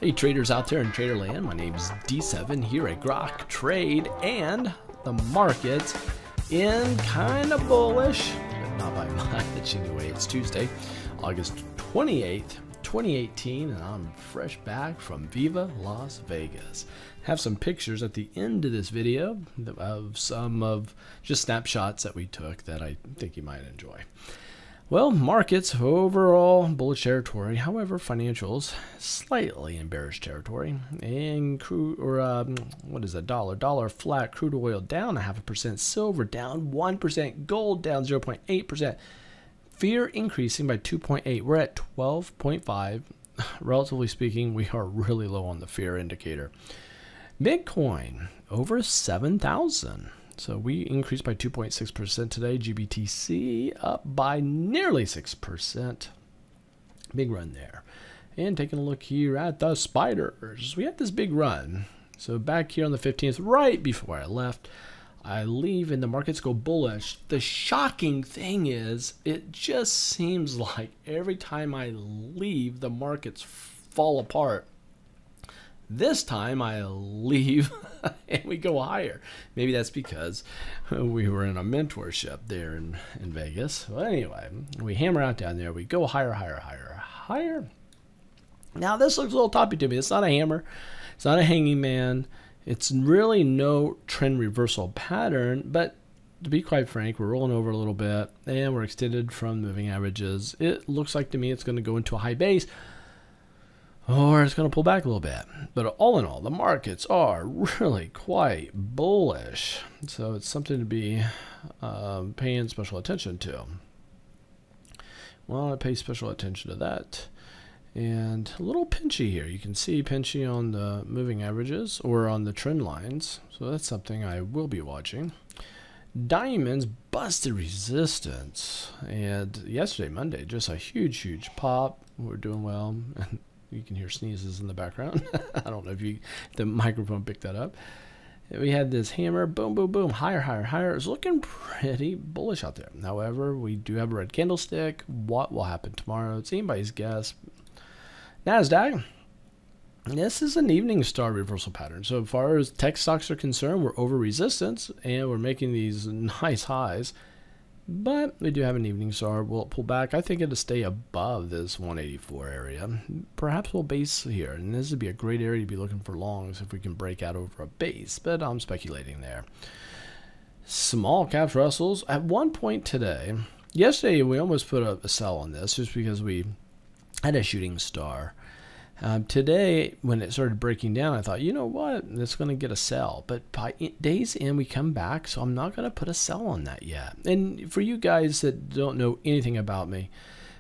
Hey traders out there in Traderland, my name is D7 here at Grok Trade, and the market's in kind of bullish, but not by much anyway. It's Tuesday, August 28th, 2018, and I'm fresh back from Viva Las Vegas. Have some pictures at the end of this video of some of just snapshots that we took that I think you might enjoy. Well, markets overall bullish territory. However, financials slightly in bearish territory. And crude, or what is that? Dollar flat. Crude oil down 0.5%. Silver down 1%. Gold down 0.8%. Fear increasing by 2.8. We're at 12.5. Relatively speaking, we are really low on the fear indicator. Bitcoin over 7,000. So we increased by 2.6% today. GBTC up by nearly 6%. Big run there. And taking a look here at the spiders. We had this big run. So back here on the 15th, right before I left, I leave and the markets go bullish. The shocking thing is, it just seems like every time I leave, the markets fall apart. This time I leave and we go higher. Maybe that's because we were in a mentorship there in Vegas. Well, anyway, we hammer out down there. We go higher, higher, higher, higher. Now this looks a little toppy to me. It's not a hammer. It's not a hanging man. It's really no trend reversal pattern. But to be quite frank, we're rolling over a little bit and we're extended from moving averages. It looks like to me it's going to go into a high base, or it's going to pull back a little bit. But all in all, the markets are really quite bullish. So it's something to be paying special attention to. Well, I pay special attention to that. And a little pinchy here. You can see pinchy on the moving averages or on the trend lines. So that's something I will be watching. Diamonds busted resistance. And yesterday, Monday, just a huge pop. We're doing well. You can hear sneezes in the background. I don't know if the microphone picked that up. We had this hammer, boom, boom, boom, higher, higher, higher. It's looking pretty bullish out there. However, we do have a red candlestick. What will happen tomorrow? It's anybody's guess. NASDAQ. This is an evening star reversal pattern. So as far as tech stocks are concerned, we're over resistance and we're making these nice highs. But we do have an evening star. Will it pull back? I think it'll stay above this 184 area. Perhaps we'll base here. And this would be a great area to be looking for longs if we can break out over a base. But I'm speculating there. Small caps Russells. At one point today, yesterday we almost put a sell on this just because we had a shooting star. Today, when it started breaking down, I thought, you know what, it's going to get a sell. But by days in, we come back, so I'm not going to put a sell on that yet. And for you guys that don't know anything about me,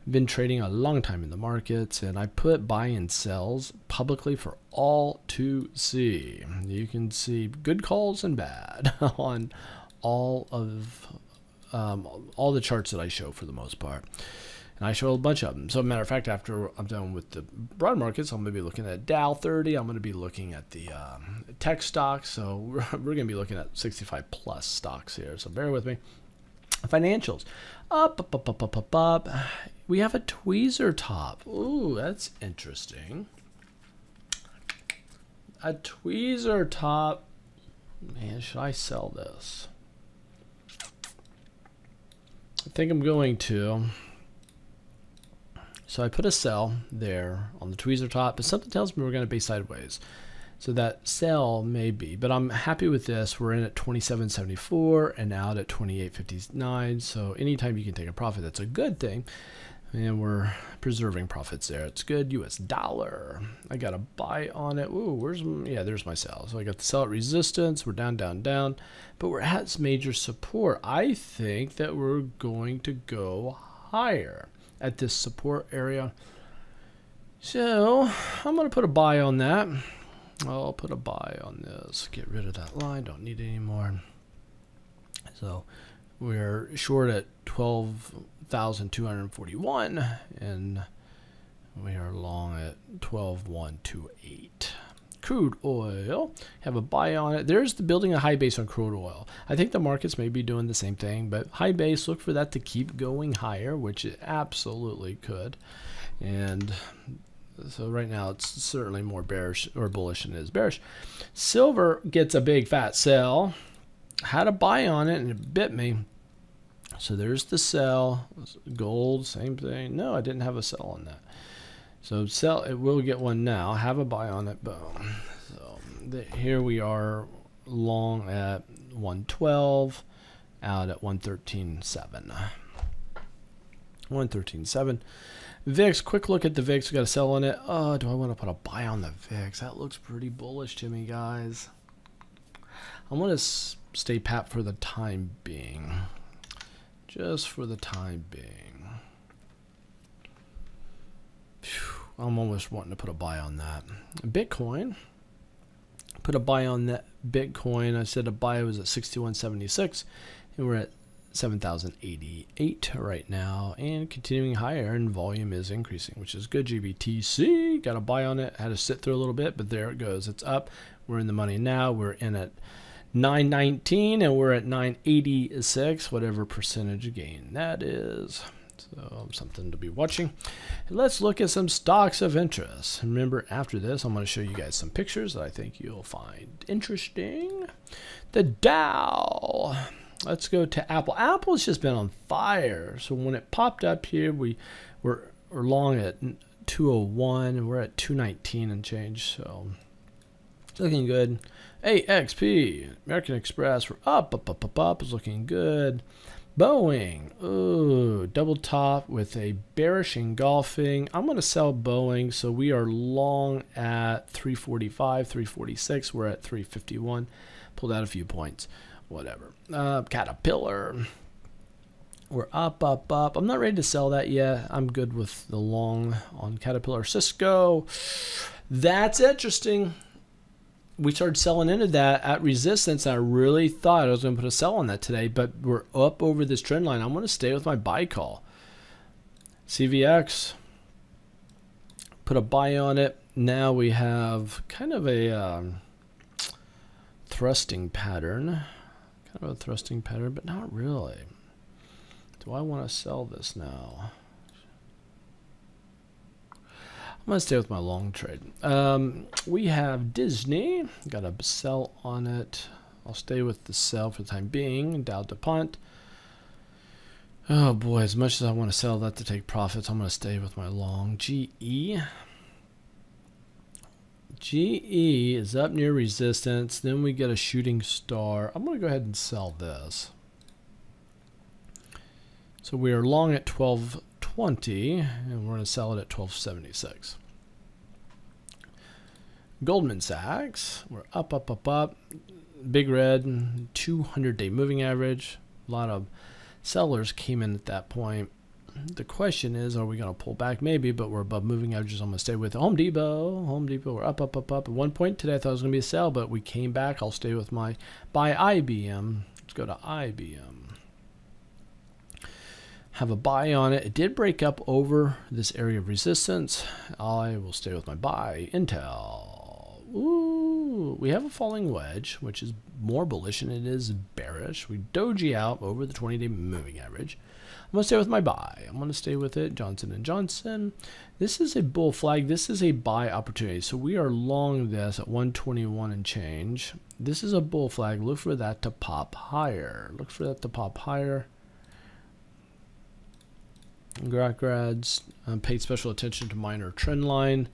I've been trading a long time in the markets, and I put buy and sells publicly for all to see. You can see good calls and bad on all of all the charts that I show for the most part. And I show a bunch of them. So, matter of fact, after I'm done with the broad markets, I'm going to be looking at Dow 30. I'm going to be looking at the tech stocks. So, we're going to be looking at 65 plus stocks here. So, bear with me. Financials. Up. We have a tweezer top. Ooh, that's interesting. A tweezer top. Man, should I sell this? I think I'm going to. So I put a sell there on the tweezer top, but something tells me we're going to be sideways. So that sell may be, but I'm happy with this. We're in at 27.74 and out at 28.59. So anytime you can take a profit, that's a good thing. And we're preserving profits there. It's good. US dollar. I got a buy on it. Ooh, there's my sell. So I got the sell at resistance. We're down, down, down. But we're at major support. I think that we're going to go higher at this support area. So I'm going to put a buy on that. I'll put a buy on this. Get rid of that line. Don't need it anymore. So we're short at 12,241 and we are long at 12,128. Crude oil, have a buy on it. There's the building a high base on crude oil. I think the markets may be doing the same thing, but high base, look for that to keep going higher, which it absolutely could. And So right now it's certainly more bearish or bullish than it is bearish. Silver gets a big fat sell. Had a buy on it and it bit me. So there's the sell. Gold, same thing. No, I didn't have a sell on that. So sell, it will get one now. Have a buy on it. Boom. So here we are long at 112, out at 113.7. 113.7. VIX, quick look at the VIX. We got a sell on it. Oh, do I want to put a buy on the VIX? That looks pretty bullish to me, guys. I want to stay pat for the time being. Just for the time being. Phew, I'm almost wanting to put a buy on that. Bitcoin. Put a buy on that Bitcoin. I said a buy was at 61.76, and we're at 7,088 right now, and continuing higher, and volume is increasing, which is good. GBTC, got a buy on it. Had to sit through a little bit, but there it goes. It's up. We're in the money now. We're in at 919, and we're at 986, whatever percentage gain that is. So something to be watching. Let's look at some stocks of interest. Remember, after this, I'm going to show you guys some pictures that I think you'll find interesting. The Dow. Let's go to Apple. Apple's just been on fire. So when it popped up here, we're long at 201, and we're at 219 and change. So it's looking good. AXP, American Express, we're up. It's looking good. Boeing, ooh, double top with a bearish engulfing. I'm going to sell Boeing, so we are long at 345, 346. We're at 351. Pulled out a few points, whatever. Caterpillar, we're up. I'm not ready to sell that yet. I'm good with the long on Caterpillar. Cisco, that's interesting. We started selling into that at resistance. I really thought I was going to put a sell on that today, but we're up over this trend line. I'm going to stay with my buy call. CVX, put a buy on it. Now we have kind of a thrusting pattern. Kind of a thrusting pattern, but not really. Do I want to sell this now? I'm going to stay with my long trade. We have Disney. Got a sell on it. I'll stay with the sell for the time being. Dow DuPont. Oh boy, as much as I want to sell that to take profits, I'm going to stay with my long. GE. GE is up near resistance. Then we get a shooting star. I'm going to go ahead and sell this. So we are long at 1220, and we're going to sell it at 1276. Goldman Sachs, we're up. Big red, 200-day moving average. A lot of sellers came in at that point. The question is, are we going to pull back? Maybe, but we're above moving averages. I'm going to stay with Home Depot. Home Depot, we're up. At one point today, I thought it was going to be a sell, but we came back. I'll stay with my buy IBM. Let's go to IBM. Have a buy on it. It did break up over this area of resistance. I will stay with my buy. Intel. Ooh, we have a falling wedge, which is more bullish than it is bearish. We doji out over the 20-day moving average. I'm going to stay with my buy. I'm going to stay with it. Johnson & Johnson. This is a bull flag. This is a buy opportunity. So we are long this at 121 and change. This is a bull flag. Look for that to pop higher. Look for that to pop higher. Grok grads, paid special attention to minor trend line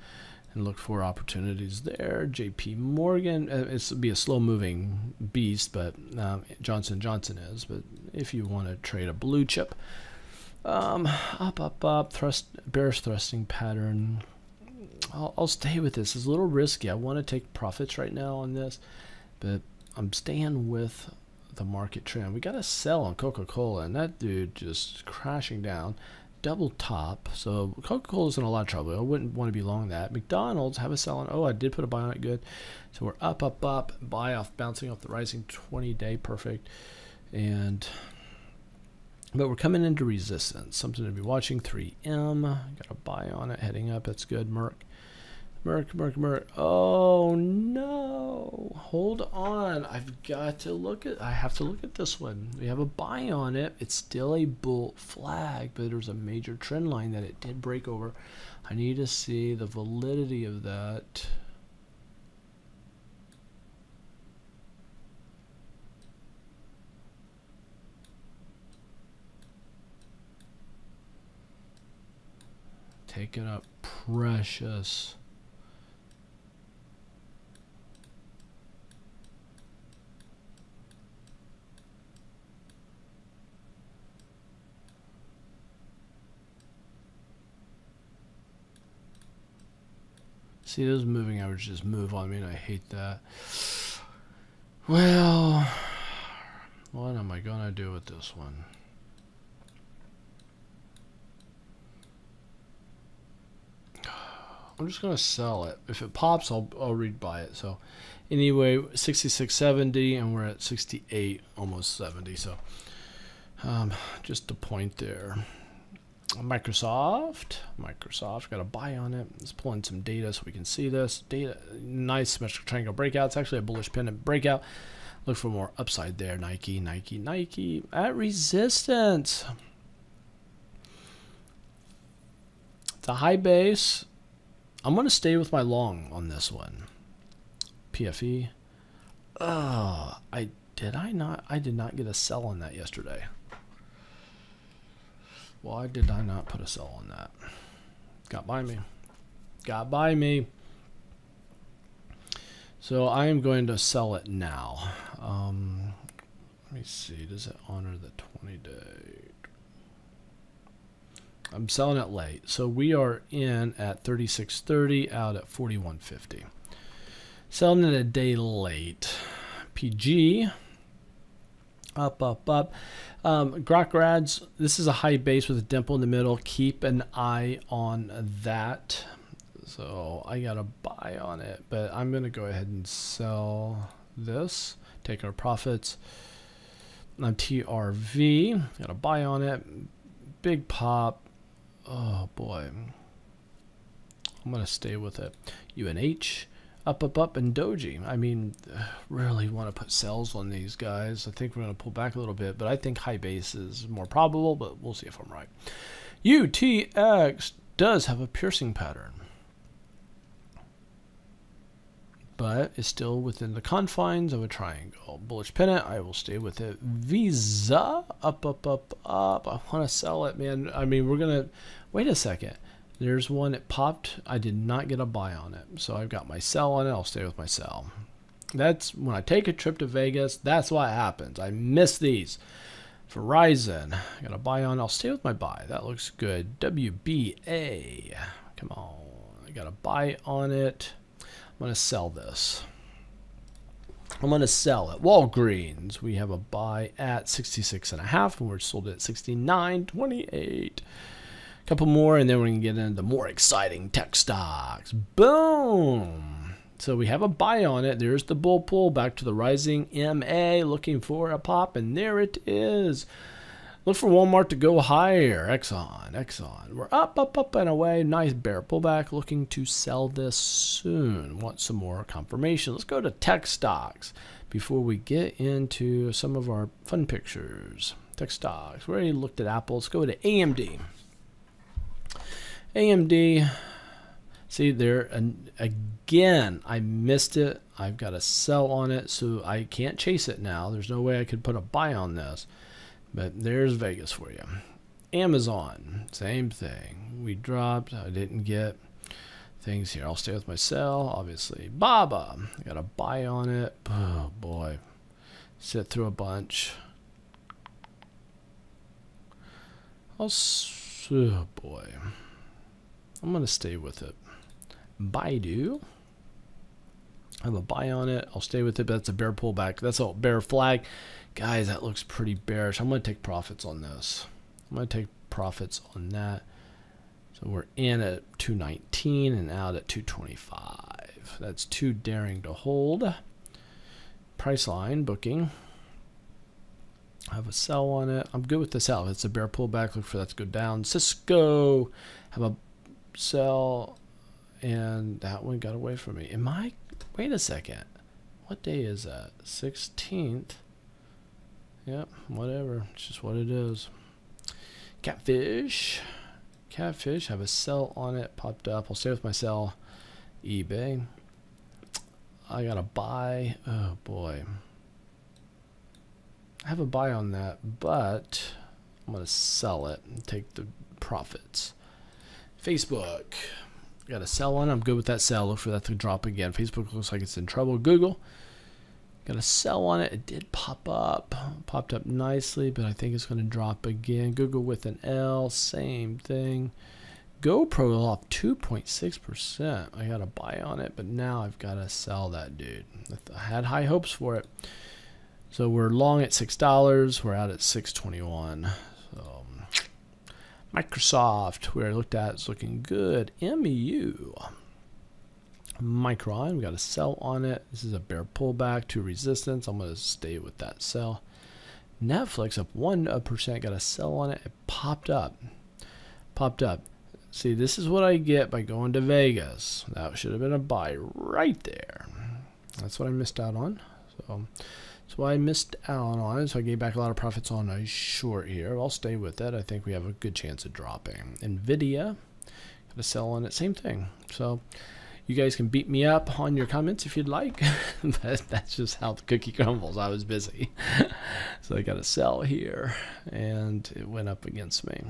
and look for opportunities there. JP Morgan, it's be a slow moving beast, but Johnson & Johnson is. But if you want to trade a blue chip, up, bearish thrusting pattern. I'll stay with this. It's a little risky. I want to take profits right now on this, but I'm staying with the market trend. We got to sell on Coca-Cola, and that dude just crashing down. Double top, so Coca-Cola's in a lot of trouble. I wouldn't want to be long that. McDonald's, have a sell on. Oh, I did put a buy on it. Good. So we're up, buy off, bouncing off the rising 20-day, perfect. But we're coming into resistance. Something to be watching. 3M, got a buy on it, heading up. That's good. Merck. Oh no! Hold on. I have to look at this one. We have a buy on it. It's still a bull flag, but there's a major trend line that it did break over. I need to see the validity of that. Taking up precious. See, those moving averages move on me, and I hate that. Well, what am I gonna do with this one? I'm just gonna sell it. If it pops, I'll rebuy it. So anyway, 66.70, and we're at 68, almost 70. So just a point there. Microsoft got a buy on it. Let's pull in some data so we can see this data. Nice symmetric triangle breakout. It's actually a bullish pennant breakout. Look for more upside there. Nike at resistance. It's a high base. I'm going to stay with my long on this one. PFE. Oh, I did not get a sell on that yesterday. Why did I not put a sell on that? Got by me. So I am going to sell it now. Let me see. Does it honor the 20-day? I'm selling it late. So we are in at 36.30, out at 41.50. Selling it a day late. PG. Up. Grok Rads, this is a high base with a dimple in the middle. Keep an eye on that. So I got a buy on it, but I'm going to go ahead and sell this. Take our profits. On TRV, got a buy on it. Big pop. Oh boy. I'm going to stay with it. UNH. Up, and Doji. I mean, really want to put sells on these guys. I think we're going to pull back a little bit, but I think high base is more probable, but we'll see if I'm right. UTX does have a piercing pattern, but it's still within the confines of a triangle. Bullish pennant, I will stay with it. Visa, up. I want to sell it, man. I mean, we're going to, wait a second. There's one that popped. I did not get a buy on it. So I've got my sell on it. I'll stay with my sell. That's when I take a trip to Vegas. That's what happens. I miss these. Verizon. I got a buy on. I'll stay with my buy. That looks good. WBA. Come on. I got a buy on it. I'm going to sell this. I'm going to sell it. Walgreens. We have a buy at 66.5, and we're sold at 69.28. Couple more, and then we're going to get into the more exciting tech stocks. Boom! So we have a buy on it. There's the bull pull back to the rising MA, looking for a pop, and there it is. Look for Walmart to go higher. Exxon. We're up and away. Nice bear pullback. Looking to sell this soon. Want some more confirmation. Let's go to tech stocks before we get into some of our fun pictures. Tech stocks. We already looked at Apple. Let's go to AMD. AMD, see there, and again, I missed it. I've got a sell on it, so I can't chase it now. There's no way I could put a buy on this, but there's Vegas for you. Amazon, same thing. We dropped. I didn't get things here. I'll stay with my sell, obviously. Baba, I got a buy on it. Oh, boy. Sit through a bunch. Oh, boy. I'm going to stay with it. Baidu. I have a buy on it. I'll stay with it, but that's a bear pullback. That's a bear flag. Guys, that looks pretty bearish. I'm going to take profits on this. I'm going to take profits on that. So we're in at 219 and out at 225. That's too daring to hold. Price line booking. I have a sell on it. I'm good with the sell. It's a bear pullback. Look for that to go down. Cisco. Have a sell, and that one got away from me. Wait a second. What day is that? 16th. Yep, whatever. It's just what it is. Catfish. Catfish, have a sell on it, popped up. I'll stay with my sell. eBay. I got a buy. Oh boy. I have a buy on that, but I'm going to sell it and take the profits. Facebook. Got a sell on. I'm good with that sell. Look for that to drop again. Facebook looks like it's in trouble. Google. Got a sell on it. It did pop up. Popped up nicely, but I think it's going to drop again. Google with an L. Same thing. GoPro off 2.6%. I got a buy on it, but now I've got to sell that dude. I had high hopes for it. So we're long at $6. We're out at $6.21. So Microsoft, where I looked at, is looking good. MEU. Micron, we got a sell on it. This is a bear pullback to resistance. I'm going to stay with that sell. Netflix up 1%. Got a sell on it. It popped up. Popped up. See, this is what I get by going to Vegas. That should have been a buy right there. That's what I missed out on. So that's why I missed out on it. So I gave back a lot of profits on a short here. I'll stay with it. I think we have a good chance of dropping. Nvidia, got a sell on it. Same thing. So you guys can beat me up on your comments if you'd like. That's just how the cookie crumbles. I was busy. So I got a sell here, and it went up against me.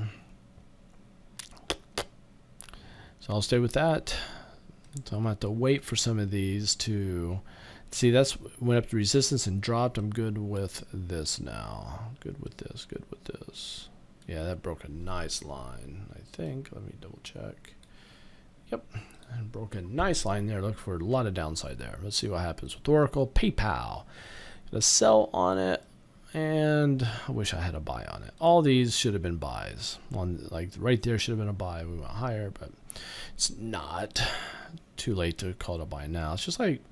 So I'll stay with that. So I'm going to have to wait for some of these to see. That's went up to resistance and dropped. I'm good with this now. Good with this. Good with this. Yeah, that broke a nice line, I think. Let me double check. Yep. And broke a nice line there. Look for a lot of downside there. Let's see what happens with Oracle. PayPal. Got a sell on it. And I wish I had a buy on it. All these should have been buys. On like right there should have been a buy. We went higher, but it's not. Too late to call it a buy now. It's just like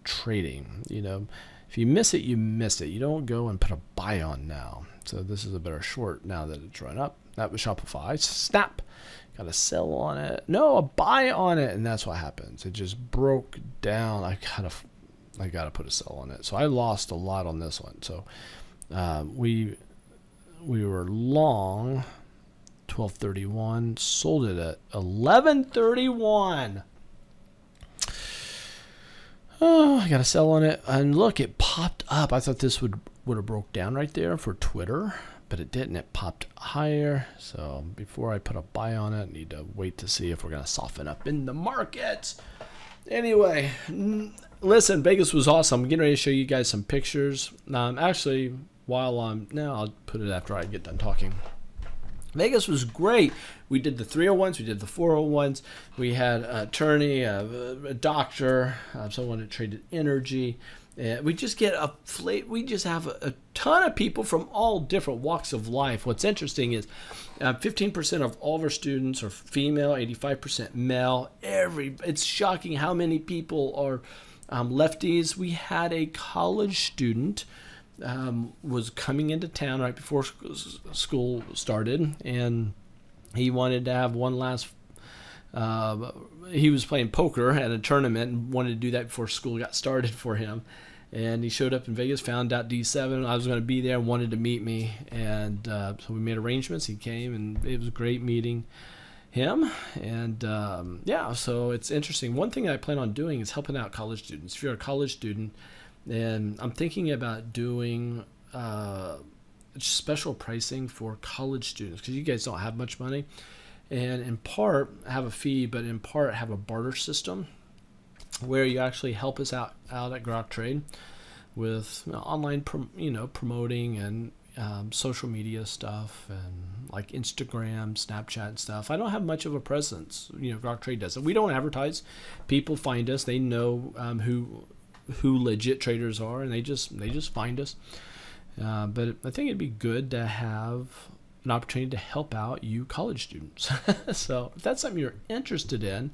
trading. You know, if you miss it, you miss it. You don't go and put a buy on now. So this is a better short now that it's run up. That was Shopify. Snap. Got a sell on it. No, a buy on it, and that's what happens. It just broke down. I gotta put a sell on it. So I lost a lot on this one. So we were long 12.31, sold it at 11.31. Oh, I got a sell on it, and look, it popped up. I thought this would have broke down right there for Twitter, but it didn't. It popped higher. So before I put a buy on it, I need to wait to see if we're going to soften up in the markets. Anyway, listen, Vegas was awesome. I'm getting ready to show you guys some pictures. Actually, while I'll put it after I get done talking. Vegas was great. We did the 301s, we did the 401s. We had an attorney, a doctor, someone that traded energy. We just get we just have a ton of people from all different walks of life. What's interesting is 15% of all of our students are female, 85% male. It's shocking how many people are lefties. We had a college student was coming into town right before school started, and he wanted to have one last he was playing poker at a tournament and wanted to do that before school got started for him. And he showed up in Vegas, found out D7. I was going to be there, wanted to meet me, and so we made arrangements. He came, and it was great meeting him. And yeah, so it's interesting. One thing I plan on doing is helping out college students. If you're a college student, and I'm thinking about doing special pricing for college students, because you guys don't have much money, and in part have a fee, but in part have a barter system where you actually help us out at Grok Trade with online promoting and social media stuff, and like Instagram, Snapchat and stuff. I don't have much of a presence. Grok Trade does it. We don't advertise. People find us. They know who legit traders are, and they just find us. But I think it'd be good to have an opportunity to help out you college students. So if that's something you're interested in,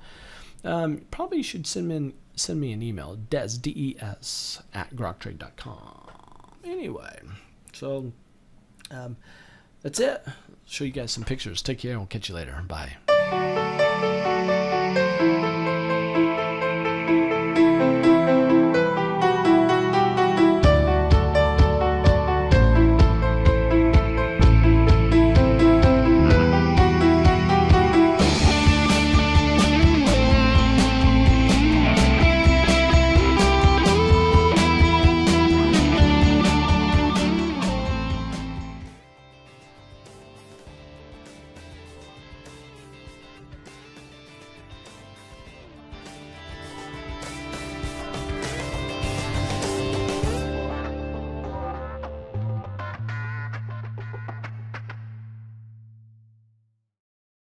probably should send me an email, des, @groktrade.com. Anyway, so that's it. Show you guys some pictures. Take care, and we'll catch you later. Bye.